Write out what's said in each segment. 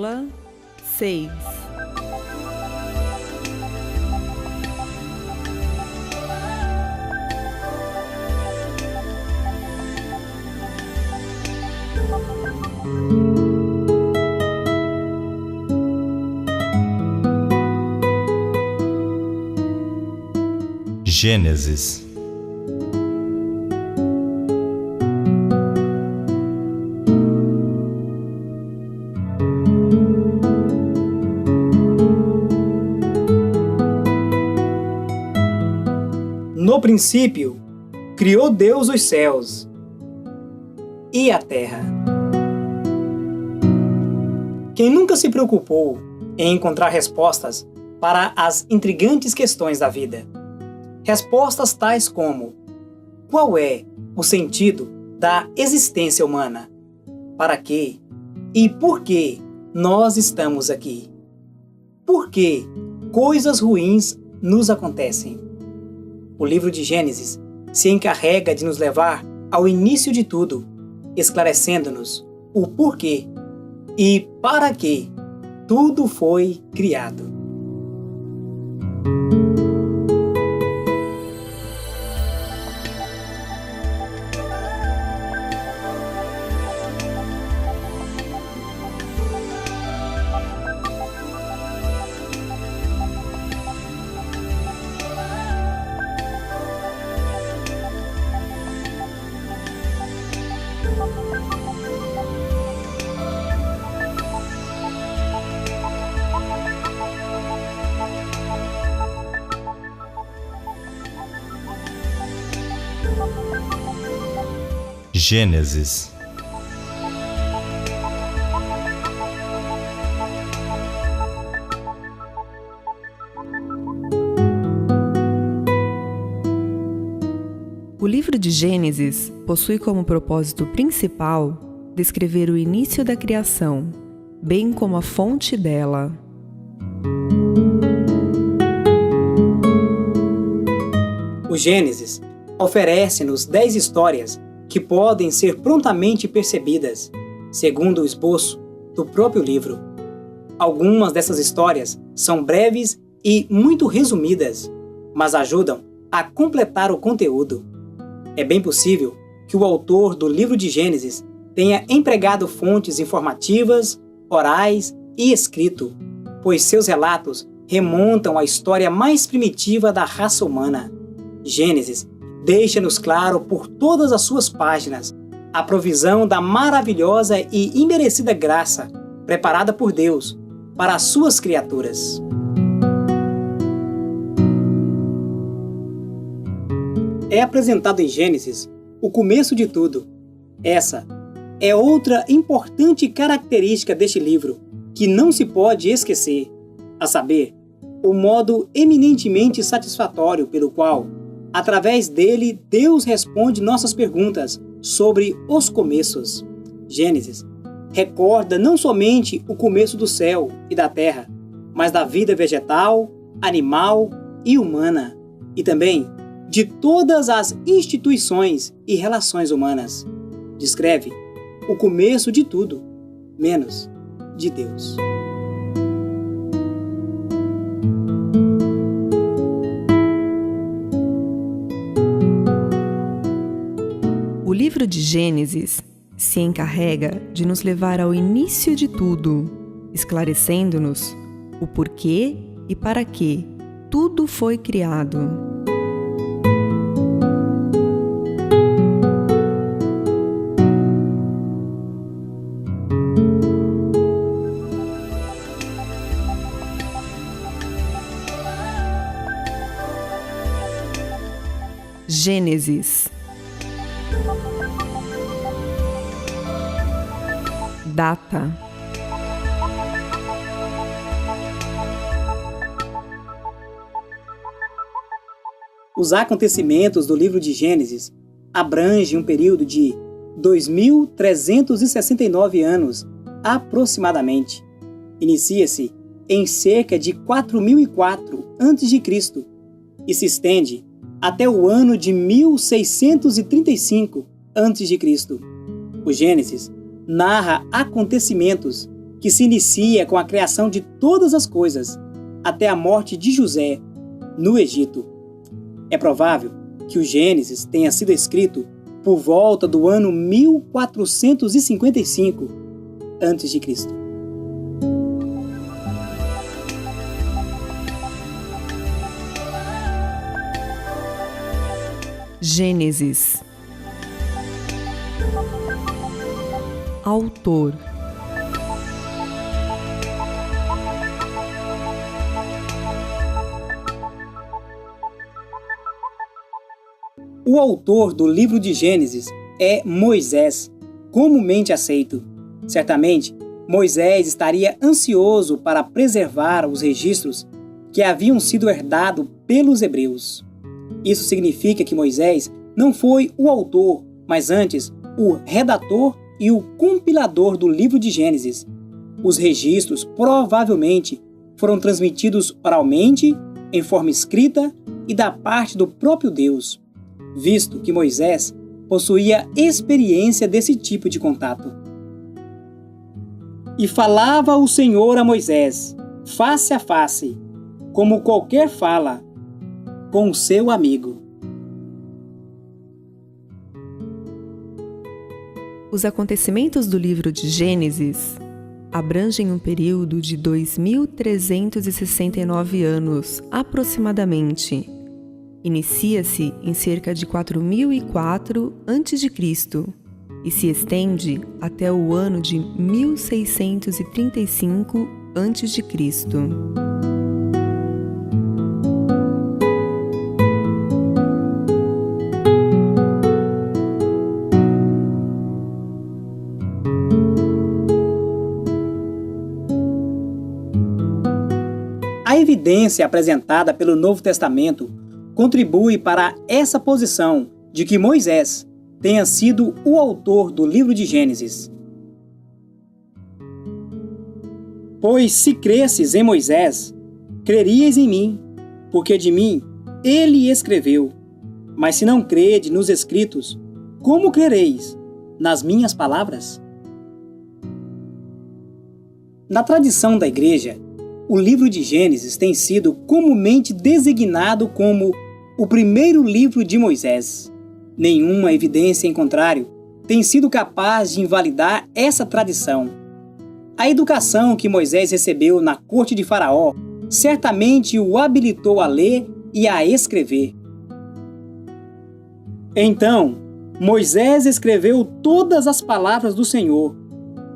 Aula 6. Gênesis. No princípio, criou Deus os céus e a terra. Quem nunca se preocupou em encontrar respostas para as intrigantes questões da vida? Respostas tais como: qual é o sentido da existência humana? Para quê e por que nós estamos aqui? Por que coisas ruins nos acontecem? O livro de Gênesis se encarrega de nos levar ao início de tudo, esclarecendo-nos o porquê e para que tudo foi criado. Gênesis. O livro de Gênesis possui como propósito principal descrever o início da criação, bem como a fonte dela. O Gênesis oferece-nos 10 histórias que podem ser prontamente percebidas, segundo o esboço do próprio livro. Algumas dessas histórias são breves e muito resumidas, mas ajudam a completar o conteúdo. É bem possível que o autor do livro de Gênesis tenha empregado fontes informativas, orais e escrito, pois seus relatos remontam à história mais primitiva da raça humana. Gênesis deixa-nos claro por todas as suas páginas a provisão da maravilhosa e imerecida graça preparada por Deus para as suas criaturas. É apresentado em Gênesis o começo de tudo. Essa é outra importante característica deste livro que não se pode esquecer, a saber, o modo eminentemente satisfatório pelo qual, através dele, Deus responde nossas perguntas sobre os começos. Gênesis recorda não somente o começo do céu e da terra, mas da vida vegetal, animal e humana, e também de todas as instituições e relações humanas. Descreve o começo de tudo, menos de Deus. O livro de Gênesis se encarrega de nos levar ao início de tudo, esclarecendo-nos o porquê e para que tudo foi criado. Gênesis. Data. Os acontecimentos do livro de Gênesis abrangem um período de 2.369 anos, aproximadamente. Inicia-se em cerca de 4004 a.C. e se estende até o ano de 1635 a.C. O Gênesis narra acontecimentos que se inicia com a criação de todas as coisas, até a morte de José, no Egito. É provável que o Gênesis tenha sido escrito por volta do ano 1455 a.C. Gênesis. Autor. O autor do livro de Gênesis é Moisés, comumente aceito. Certamente, Moisés estaria ansioso para preservar os registros que haviam sido herdados pelos hebreus. Isso significa que Moisés não foi o autor, mas antes o redator e o compilador do livro de Gênesis. Os registros provavelmente foram transmitidos oralmente, em forma escrita e da parte do próprio Deus, visto que Moisés possuía experiência desse tipo de contato. E falava o Senhor a Moisés, face a face, como qualquer fala, com o seu amigo. Os acontecimentos do livro de Gênesis abrangem um período de 2.369 anos, aproximadamente. Inicia-se em cerca de 4004 a.C. e se estende até o ano de 1635 a.C. A evidência apresentada pelo Novo Testamento contribui para essa posição de que Moisés tenha sido o autor do livro de Gênesis. Pois se cresces em Moisés, crerias em mim, porque de mim ele escreveu. Mas se não crede nos escritos, como crereis nas minhas palavras? Na tradição da Igreja, o livro de Gênesis tem sido comumente designado como o primeiro livro de Moisés. Nenhuma evidência em contrário tem sido capaz de invalidar essa tradição. A educação que Moisés recebeu na corte de Faraó certamente o habilitou a ler e a escrever. Então, Moisés escreveu todas as palavras do Senhor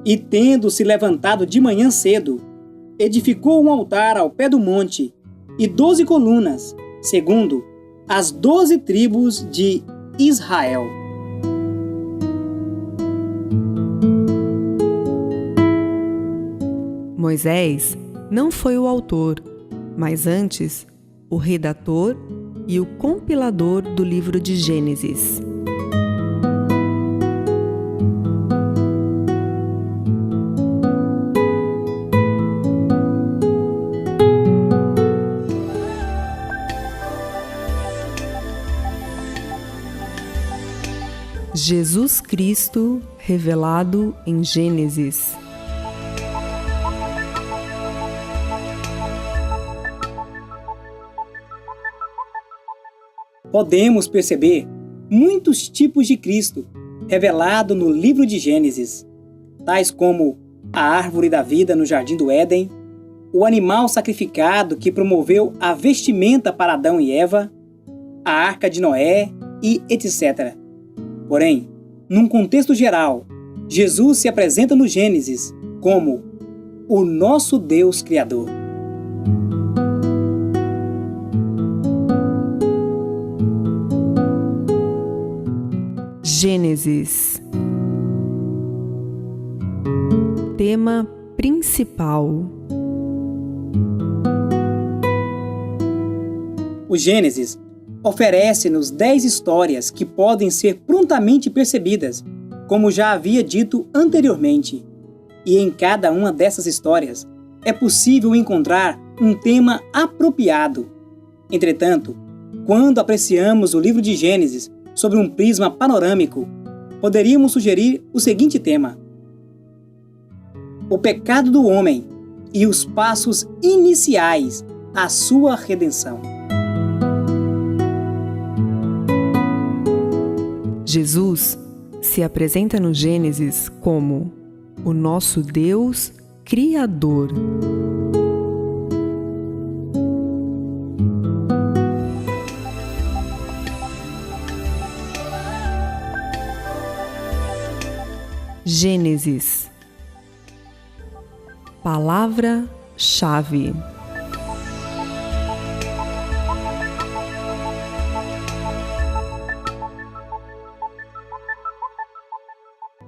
e, tendo se levantado de manhã cedo, edificou um altar ao pé do monte e 12 colunas, segundo as 12 tribos de Israel. Moisés não foi o autor, mas antes o redator e o compilador do livro de Gênesis. Jesus Cristo revelado em Gênesis. Podemos perceber muitos tipos de Cristo revelado no livro de Gênesis, tais como a árvore da vida no jardim do Éden, o animal sacrificado que promoveu a vestimenta para Adão e Eva, a arca de Noé e etc. Porém, num contexto geral, Jesus se apresenta no Gênesis como o nosso Deus Criador. Gênesis. Tema principal. O Gênesis oferece-nos 10 histórias que podem ser prontamente percebidas, como já havia dito anteriormente. E em cada uma dessas histórias é possível encontrar um tema apropriado. Entretanto, quando apreciamos o livro de Gênesis sobre um prisma panorâmico, poderíamos sugerir o seguinte tema: o pecado do homem e os passos iniciais à sua redenção. Jesus se apresenta no Gênesis como o nosso Deus Criador. Gênesis. Palavra-chave.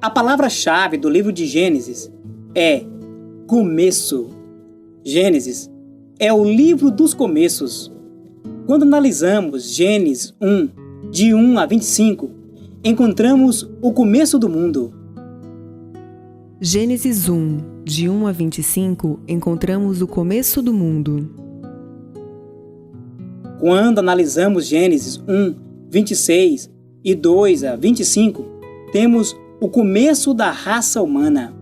A palavra-chave do livro de Gênesis é começo. Gênesis é o livro dos começos. Quando analisamos Gênesis 1, de 1 a 25, encontramos o começo do mundo. Gênesis 1, de 1 a 25, encontramos o começo do mundo. Quando analisamos Gênesis 1, 26 e 2 a 25, temos o começo da raça humana.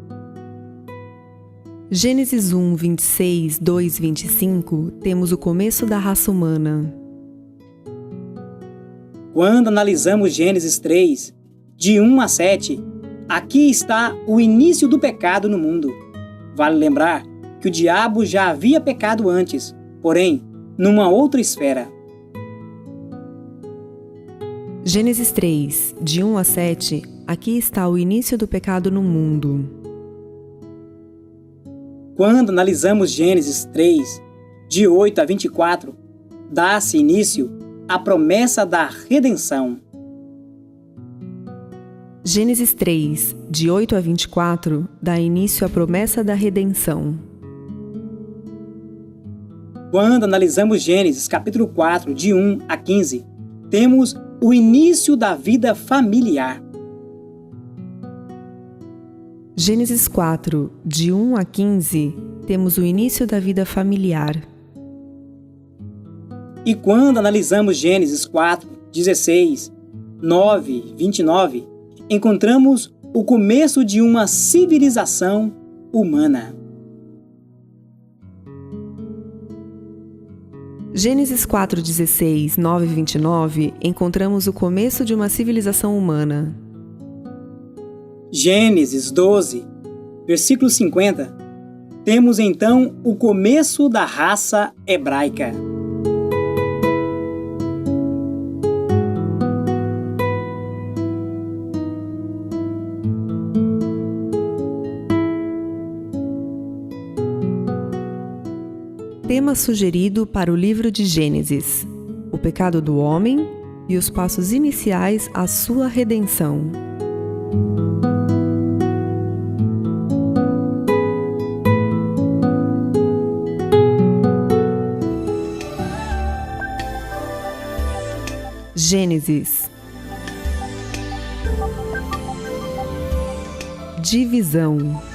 Gênesis 1, 26, 2, 25, temos o começo da raça humana. Quando analisamos Gênesis 3, de 1 a 7, aqui está o início do pecado no mundo. Vale lembrar que o diabo já havia pecado antes, porém, numa outra esfera. Gênesis 3, de 1 a 7, aqui está o início do pecado no mundo. Quando analisamos Gênesis 3, de 8 a 24, dá-se início à promessa da redenção. Gênesis 3, de 8 a 24, dá início à promessa da redenção. Quando analisamos Gênesis capítulo 4, de 1 a 15, temos o início da vida familiar. Gênesis 4, de 1 a 15, temos o início da vida familiar. E quando analisamos Gênesis 4, 16, 9, 29, encontramos o começo de uma civilização humana. Gênesis 4, 16, 9 e 29, encontramos o começo de uma civilização humana. Gênesis 12, versículo 50, temos então o começo da raça hebraica. Tema sugerido para o livro de Gênesis: o pecado do homem e os passos iniciais à sua redenção. Gênesis. Divisão.